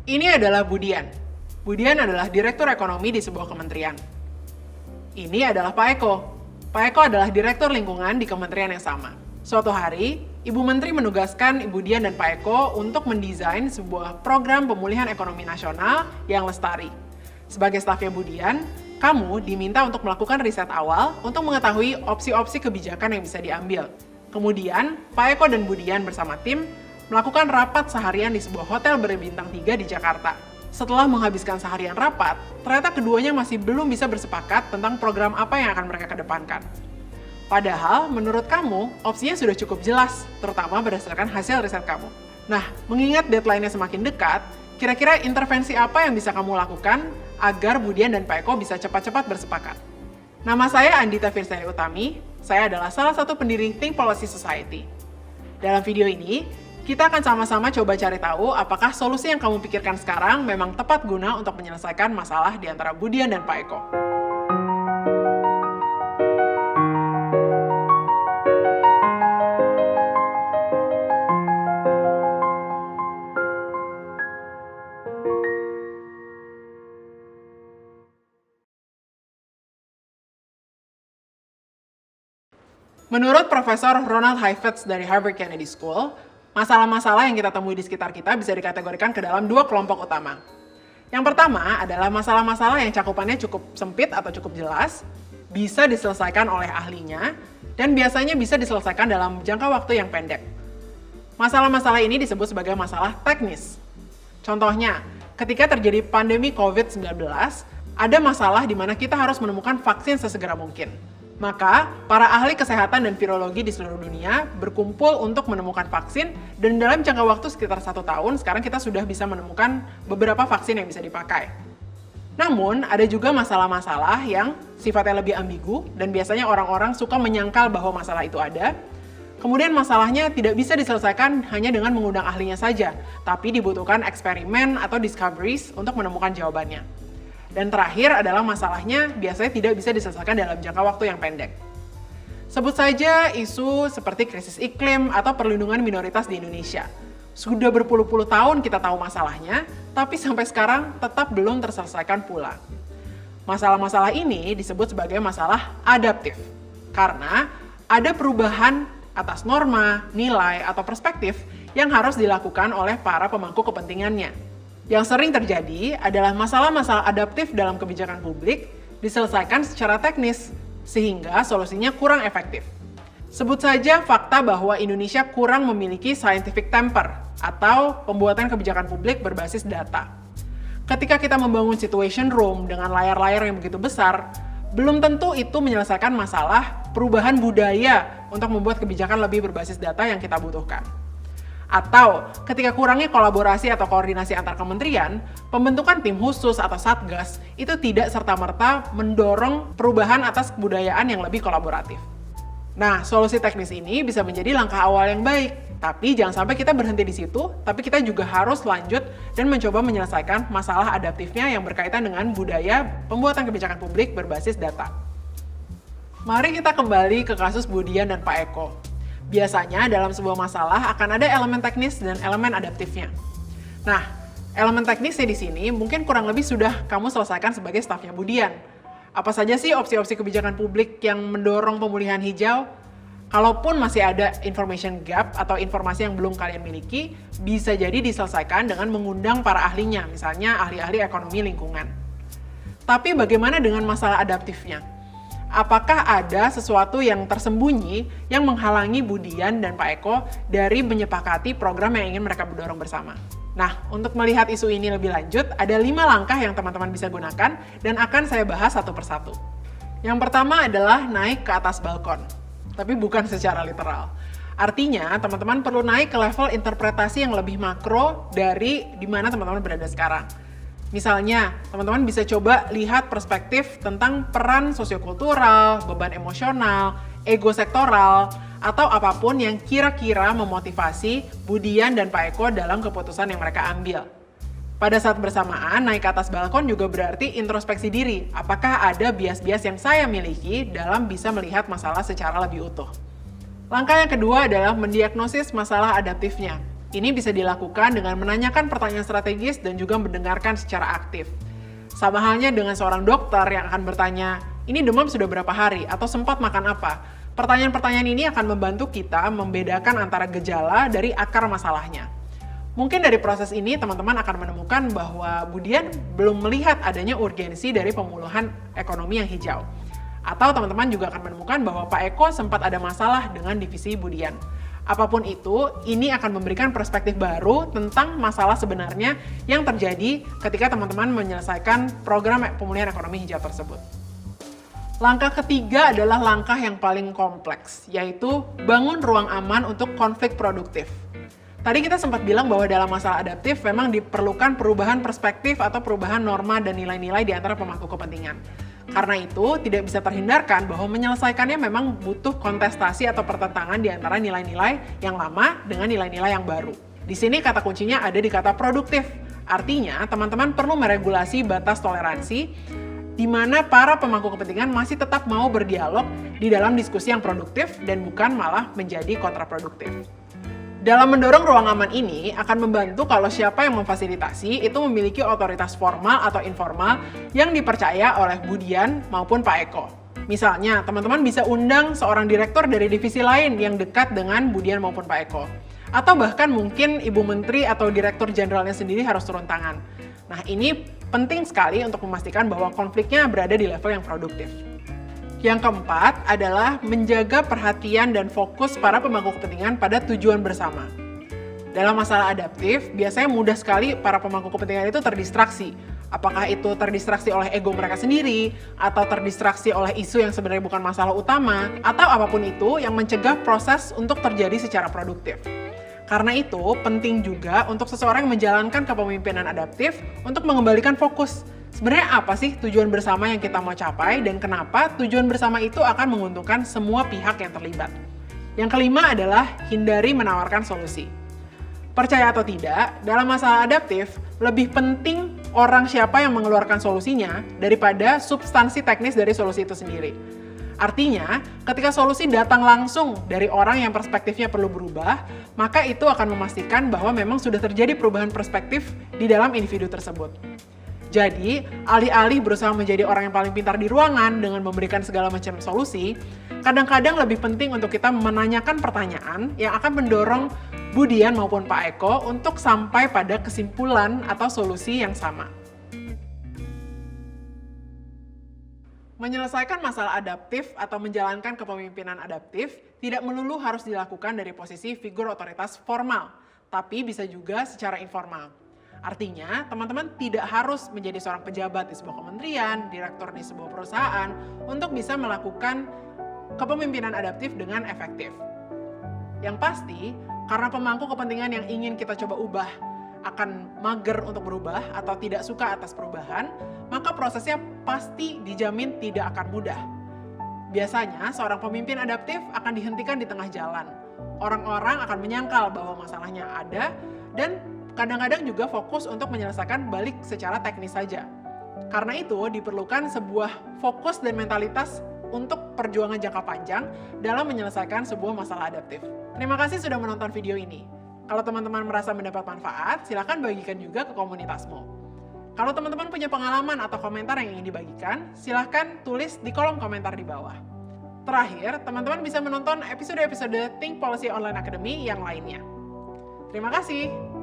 Ini adalah Budian. Budian adalah Direktur Ekonomi di sebuah kementerian. Ini adalah Pak Eko. Pak Eko adalah Direktur Lingkungan di kementerian yang sama. Suatu hari, Ibu Menteri menugaskan Ibu Dian dan Pak Eko untuk mendesain sebuah program pemulihan ekonomi nasional yang lestari. Sebagai stafnya Bu Dian, kamu diminta untuk melakukan riset awal untuk mengetahui opsi-opsi kebijakan yang bisa diambil. Kemudian, Pak Eko dan Bu Dian bersama tim melakukan rapat seharian di sebuah hotel berbintang 3 di Jakarta. Setelah menghabiskan seharian rapat, ternyata keduanya masih belum bisa bersepakat tentang program apa yang akan mereka kedepankan. Padahal, menurut kamu, opsinya sudah cukup jelas, terutama berdasarkan hasil riset kamu. Nah, mengingat deadline-nya semakin dekat, kira-kira intervensi apa yang bisa kamu lakukan agar Budian dan Pak Eko bisa cepat-cepat bersepakat? Nama saya Andita Firsani Utami, saya adalah salah satu pendiri Think Policy Society. Dalam video ini, kita akan sama-sama coba cari tahu apakah solusi yang kamu pikirkan sekarang memang tepat guna untuk menyelesaikan masalah di antara Budian dan Pak Eko. Menurut Profesor Ronald Heifetz dari Harvard Kennedy School, masalah-masalah yang kita temui di sekitar kita bisa dikategorikan ke dalam 2 kelompok utama. Yang pertama adalah masalah-masalah yang cakupannya cukup sempit atau cukup jelas, bisa diselesaikan oleh ahlinya, dan biasanya bisa diselesaikan dalam jangka waktu yang pendek. Masalah-masalah ini disebut sebagai masalah teknis. Contohnya, ketika terjadi pandemi COVID-19, ada masalah di mana kita harus menemukan vaksin sesegera mungkin. Maka, para ahli kesehatan dan virologi di seluruh dunia berkumpul untuk menemukan vaksin, dan dalam jangka waktu sekitar 1 tahun, sekarang kita sudah bisa menemukan beberapa vaksin yang bisa dipakai. Namun, ada juga masalah-masalah yang sifatnya lebih ambigu, dan biasanya orang-orang suka menyangkal bahwa masalah itu ada. Kemudian masalahnya tidak bisa diselesaikan hanya dengan mengundang ahlinya saja, tapi dibutuhkan eksperimen atau discoveries untuk menemukan jawabannya. Dan terakhir adalah masalahnya biasanya tidak bisa diselesaikan dalam jangka waktu yang pendek. Sebut saja isu seperti krisis iklim atau perlindungan minoritas di Indonesia. Sudah berpuluh-puluh tahun kita tahu masalahnya, tapi sampai sekarang tetap belum terselesaikan pula. Masalah-masalah ini disebut sebagai masalah adaptif, karena ada perubahan atas norma, nilai, atau perspektif yang harus dilakukan oleh para pemangku kepentingannya. Yang sering terjadi adalah masalah-masalah adaptif dalam kebijakan publik diselesaikan secara teknis, sehingga solusinya kurang efektif. Sebut saja fakta bahwa Indonesia kurang memiliki scientific temper, atau pembuatan kebijakan publik berbasis data. Ketika kita membangun situation room dengan layar-layar yang begitu besar, belum tentu itu menyelesaikan masalah perubahan budaya untuk membuat kebijakan lebih berbasis data yang kita butuhkan. Atau ketika kurangnya kolaborasi atau koordinasi antar kementerian, pembentukan tim khusus atau satgas itu tidak serta-merta mendorong perubahan atas kebudayaan yang lebih kolaboratif. Nah, solusi teknis ini bisa menjadi langkah awal yang baik, tapi jangan sampai kita berhenti di situ, tapi kita juga harus lanjut dan mencoba menyelesaikan masalah adaptifnya yang berkaitan dengan budaya pembuatan kebijakan publik berbasis data. Mari kita kembali ke kasus Budian dan Pak Eko. Biasanya dalam sebuah masalah akan ada elemen teknis dan elemen adaptifnya. Nah, elemen teknisnya di sini mungkin kurang lebih sudah kamu selesaikan sebagai stafnya Budian. Apa saja sih opsi-opsi kebijakan publik yang mendorong pemulihan hijau? Kalaupun masih ada information gap atau informasi yang belum kalian miliki, bisa jadi diselesaikan dengan mengundang para ahlinya, misalnya ahli-ahli ekonomi lingkungan. Tapi bagaimana dengan masalah adaptifnya? Apakah ada sesuatu yang tersembunyi yang menghalangi Budian dan Pak Eko dari menyepakati program yang ingin mereka dorong bersama? Nah, untuk melihat isu ini lebih lanjut, ada 5 langkah yang teman-teman bisa gunakan dan akan saya bahas satu persatu. Yang pertama adalah naik ke atas balkon, tapi bukan secara literal. Artinya, teman-teman perlu naik ke level interpretasi yang lebih makro dari di mana teman-teman berada sekarang. Misalnya, teman-teman bisa coba lihat perspektif tentang peran sosiokultural, beban emosional, ego sektoral, atau apapun yang kira-kira memotivasi Budian dan Pak Eko dalam keputusan yang mereka ambil. Pada saat bersamaan, naik ke atas balkon juga berarti introspeksi diri. Apakah ada bias-bias yang saya miliki dalam bisa melihat masalah secara lebih utuh? Langkah yang kedua adalah mendiagnosis masalah adaptifnya. Ini bisa dilakukan dengan menanyakan pertanyaan strategis dan juga mendengarkan secara aktif. Sama halnya dengan seorang dokter yang akan bertanya, ini demam sudah berapa hari atau sempat makan apa? Pertanyaan-pertanyaan ini akan membantu kita membedakan antara gejala dari akar masalahnya. Mungkin dari proses ini teman-teman akan menemukan bahwa Budian belum melihat adanya urgensi dari pemulihan ekonomi yang hijau. Atau teman-teman juga akan menemukan bahwa Pak Eko sempat ada masalah dengan divisi Budian. Apapun itu, ini akan memberikan perspektif baru tentang masalah sebenarnya yang terjadi ketika teman-teman menyelesaikan program pemulihan ekonomi hijau tersebut. Langkah ketiga adalah langkah yang paling kompleks, yaitu bangun ruang aman untuk konflik produktif. Tadi kita sempat bilang bahwa dalam masalah adaptif memang diperlukan perubahan perspektif atau perubahan norma dan nilai-nilai di antara pemangku kepentingan. Karena itu, tidak bisa terhindarkan bahwa menyelesaikannya memang butuh kontestasi atau pertentangan di antara nilai-nilai yang lama dengan nilai-nilai yang baru. Di sini kata kuncinya ada di kata produktif. Artinya, teman-teman perlu meregulasi batas toleransi di mana para pemangku kepentingan masih tetap mau berdialog di dalam diskusi yang produktif dan bukan malah menjadi kontraproduktif. Dalam mendorong ruang aman ini akan membantu kalau siapa yang memfasilitasi itu memiliki otoritas formal atau informal yang dipercaya oleh Budian maupun Pak Eko. Misalnya, teman-teman bisa undang seorang direktur dari divisi lain yang dekat dengan Budian maupun Pak Eko. Atau bahkan mungkin Ibu Menteri atau Direktur Jenderalnya sendiri harus turun tangan. Nah, ini penting sekali untuk memastikan bahwa konfliknya berada di level yang produktif. Yang keempat adalah menjaga perhatian dan fokus para pemangku kepentingan pada tujuan bersama. Dalam masalah adaptif, biasanya mudah sekali para pemangku kepentingan itu terdistraksi. Apakah itu terdistraksi oleh ego mereka sendiri, atau terdistraksi oleh isu yang sebenarnya bukan masalah utama, atau apapun itu yang mencegah proses untuk terjadi secara produktif. Karena itu, penting juga untuk seseorang yang menjalankan kepemimpinan adaptif untuk mengembalikan fokus. Sebenarnya apa sih tujuan bersama yang kita mau capai dan kenapa tujuan bersama itu akan menguntungkan semua pihak yang terlibat. Yang kelima adalah hindari menawarkan solusi. Percaya atau tidak, dalam masalah adaptif, lebih penting orang siapa yang mengeluarkan solusinya daripada substansi teknis dari solusi itu sendiri. Artinya, ketika solusi datang langsung dari orang yang perspektifnya perlu berubah, maka itu akan memastikan bahwa memang sudah terjadi perubahan perspektif di dalam individu tersebut. Jadi, alih-alih berusaha menjadi orang yang paling pintar di ruangan dengan memberikan segala macam solusi, kadang-kadang lebih penting untuk kita menanyakan pertanyaan yang akan mendorong Budian maupun Pak Eko untuk sampai pada kesimpulan atau solusi yang sama. Menyelesaikan masalah adaptif atau menjalankan kepemimpinan adaptif tidak melulu harus dilakukan dari posisi figur otoritas formal, tapi bisa juga secara informal. Artinya, teman-teman tidak harus menjadi seorang pejabat di sebuah kementerian, direktur di sebuah perusahaan, untuk bisa melakukan kepemimpinan adaptif dengan efektif. Yang pasti, karena pemangku kepentingan yang ingin kita coba ubah akan mager untuk berubah atau tidak suka atas perubahan, maka prosesnya pasti dijamin tidak akan mudah. Biasanya, seorang pemimpin adaptif akan dihentikan di tengah jalan. Orang-orang akan menyangkal bahwa masalahnya ada dan kadang-kadang juga fokus untuk menyelesaikan balik secara teknis saja. Karena itu diperlukan sebuah fokus dan mentalitas untuk perjuangan jangka panjang dalam menyelesaikan sebuah masalah adaptif. Terima kasih sudah menonton video ini. Kalau teman-teman merasa mendapat manfaat, silakan bagikan juga ke komunitasmu. Kalau teman-teman punya pengalaman atau komentar yang ingin dibagikan, silakan tulis di kolom komentar di bawah. Terakhir, teman-teman bisa menonton episode-episode Think Policy Online Academy yang lainnya. Terima kasih.